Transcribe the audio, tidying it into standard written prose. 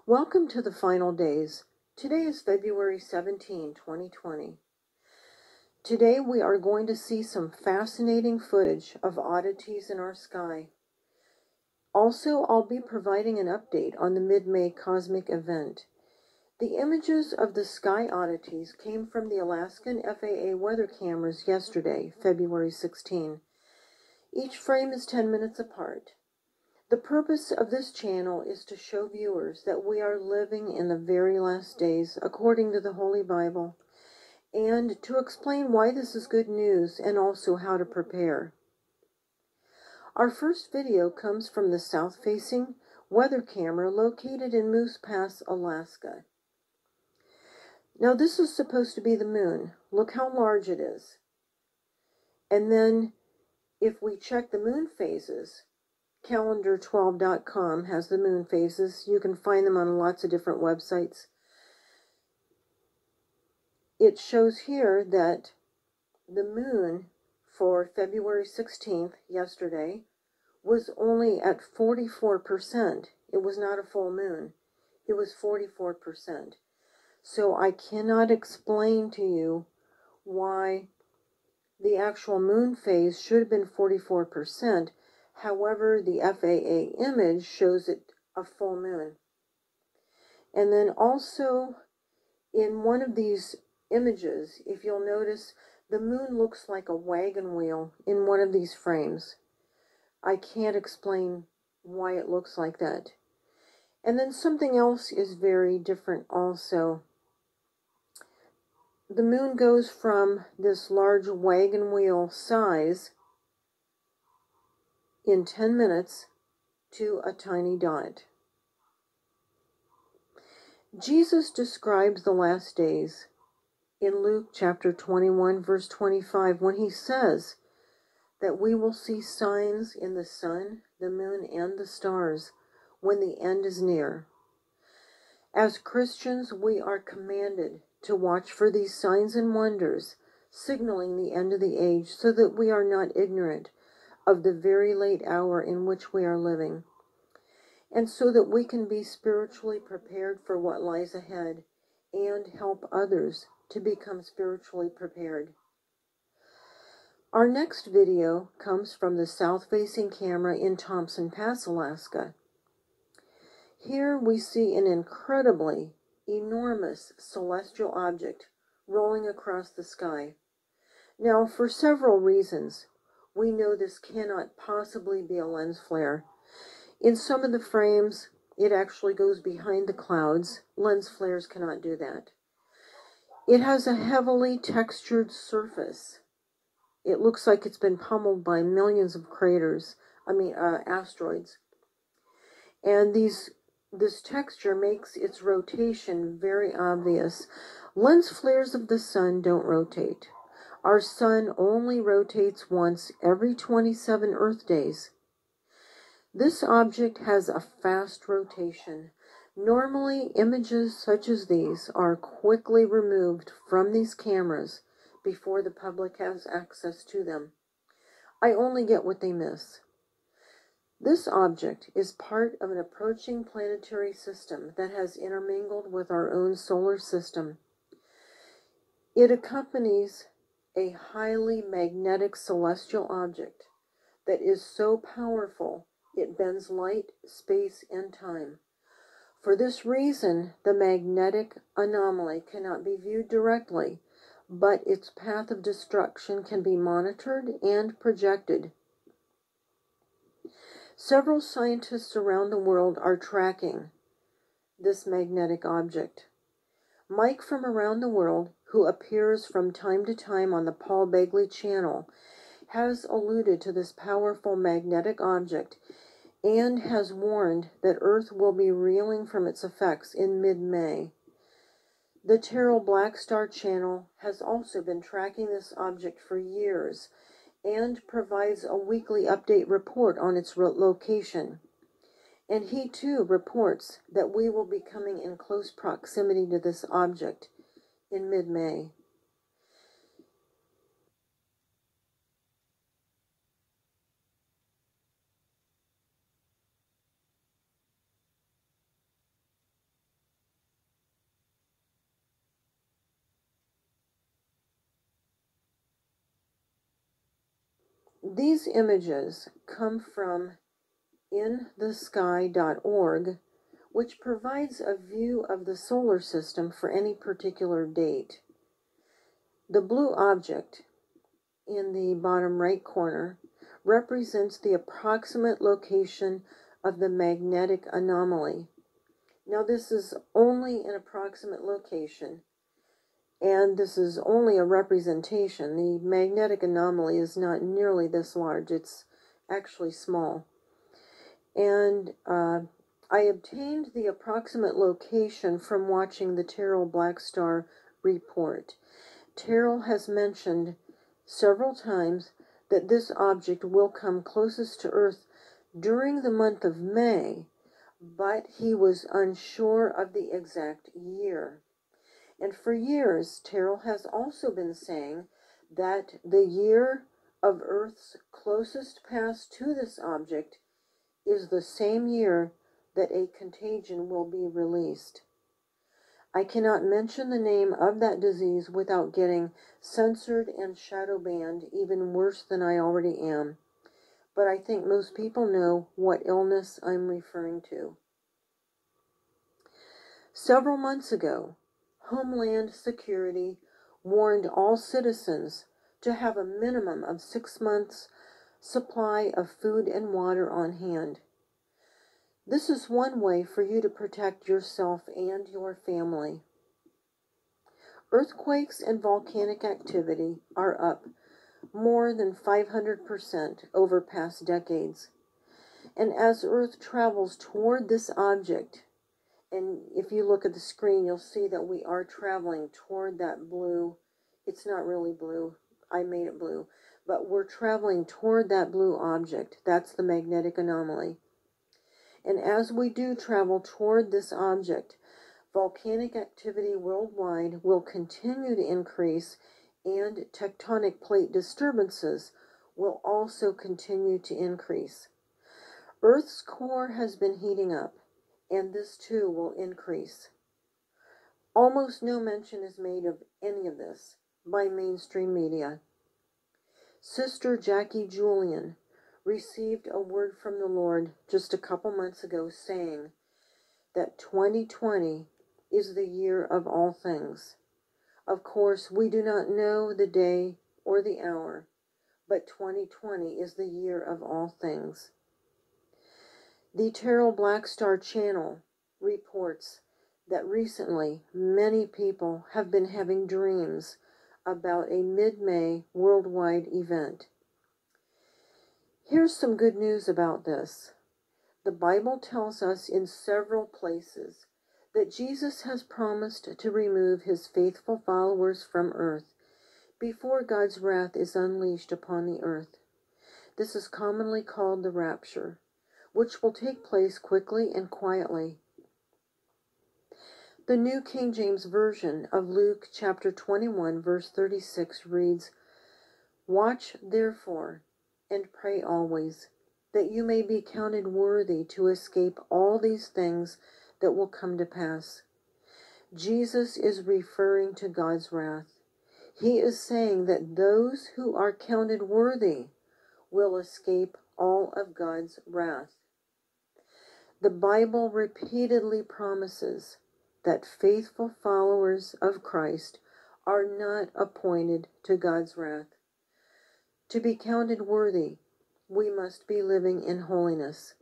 Welcome to the final days. Today is February 17, 2020. Today we are going to see some fascinating footage of oddities in our sky. Also, I'll be providing an update on the mid-May cosmic event. The images of the sky oddities came from the Alaskan FAA weather cameras yesterday, February 16. Each frame is 10 minutes apart. The purpose of this channel is to show viewers that we are living in the very last days according to the Holy Bible, and to explain why this is good news and also how to prepare. Our first video comes from the south-facing weather camera located in Moose Pass, Alaska. Now this is supposed to be the moon. Look how large it is. And then if we check the moon phases, calendar12.com has the moon phases. You can find them on lots of different websites. It shows here that the moon for February 16th, yesterday, was only at 44%. It was not a full moon. It was 44%. So I cannot explain to you why the actual moon phase should have been 44%. However, the FAA image shows it a full moon. And then also in one of these images, if you'll notice, the moon looks like a wagon wheel in one of these frames. I can't explain why it looks like that. And then something else is very different also. The moon goes from this large wagon wheel size in 10 minutes to a tiny dot. Jesus describes the last days in Luke chapter 21, verse 25, when he says that we will see signs in the sun, the moon, and the stars when the end is near. As Christians, we are commanded to watch for these signs and wonders, signaling the end of the age, so that we are not ignorant of the very late hour in which we are living, and so that we can be spiritually prepared for what lies ahead and help others to become spiritually prepared. Our next video comes from the south-facing camera in Thompson Pass, Alaska. Here we see an incredibly enormous celestial object rolling across the sky. Now, for several reasons, we know this cannot possibly be a lens flare. In some of the frames, it actually goes behind the clouds. Lens flares cannot do that. It has a heavily textured surface. It looks like it's been pummeled by millions of asteroids. And this texture makes its rotation very obvious. Lens flares of the sun don't rotate. Our sun only rotates once every 27 Earth days. This object has a fast rotation. Normally, images such as these are quickly removed from these cameras before the public has access to them. I only get what they miss. This object is part of an approaching planetary system that has intermingled with our own solar system. It accompanies a highly magnetic celestial object that is so powerful it bends light, space, and time. For this reason, the magnetic anomaly cannot be viewed directly, but its path of destruction can be monitored and projected. Several scientists around the world are tracking this magnetic object. Mike from Around the World, who appears from time to time on the Paul Begley channel, has alluded to this powerful magnetic object and has warned that Earth will be reeling from its effects in mid-May. The Terrell Black Star channel has also been tracking this object for years and provides a weekly update report on its location. And he too reports that we will be coming in close proximity to this object in mid-May. These images come from Inmysky580 which provides a view of the solar system for any particular date. The blue object in the bottom right corner represents the approximate location of the magnetic anomaly. Now, this is only an approximate location, and this is only a representation. The magnetic anomaly is not nearly this large. It's actually small. And I obtained the approximate location from watching the Terrell Black Star report. Terrell has mentioned several times that this object will come closest to Earth during the month of May, but he was unsure of the exact year. And for years, Terrell has also been saying that the year of Earth's closest pass to this object is the same year that a contagion will be released. I cannot mention the name of that disease without getting censored and shadow banned, even worse than I already am. But I think most people know what illness I'm referring to. Several months ago, Homeland Security warned all citizens to have a minimum of 6 months' supply of food and water on hand. This is one way for you to protect yourself and your family. Earthquakes and volcanic activity are up more than 500% over past decades. And as Earth travels toward this object, and if you look at the screen, you'll see that we are traveling toward that blue. It's not really blue. I made it blue. But we're traveling toward that blue object. That's the magnetic anomaly. And as we do travel toward this object, volcanic activity worldwide will continue to increase, and tectonic plate disturbances will also continue to increase. Earth's core has been heating up, and this too will increase. Almost no mention is made of any of this by mainstream media. Sister Jackie Julian received a word from the Lord just a couple months ago saying that 2020 is the year of all things. Of course, we do not know the day or the hour, but 2020 is the year of all things. The Terrell Black Star channel reports that recently many people have been having dreams about a mid-May worldwide event. Here's some good news about this. The Bible tells us in several places that Jesus has promised to remove his faithful followers from earth before God's wrath is unleashed upon the earth. This is commonly called the rapture, which will take place quickly and quietly. The New King James Version of Luke chapter 21 verse 36 reads, "Watch therefore and pray always, that you may be counted worthy to escape all these things that will come to pass." Jesus is referring to God's wrath. He is saying that those who are counted worthy will escape all of God's wrath. The Bible repeatedly promises that faithful followers of Christ are not appointed to God's wrath. To be counted worthy, we must be living in holiness.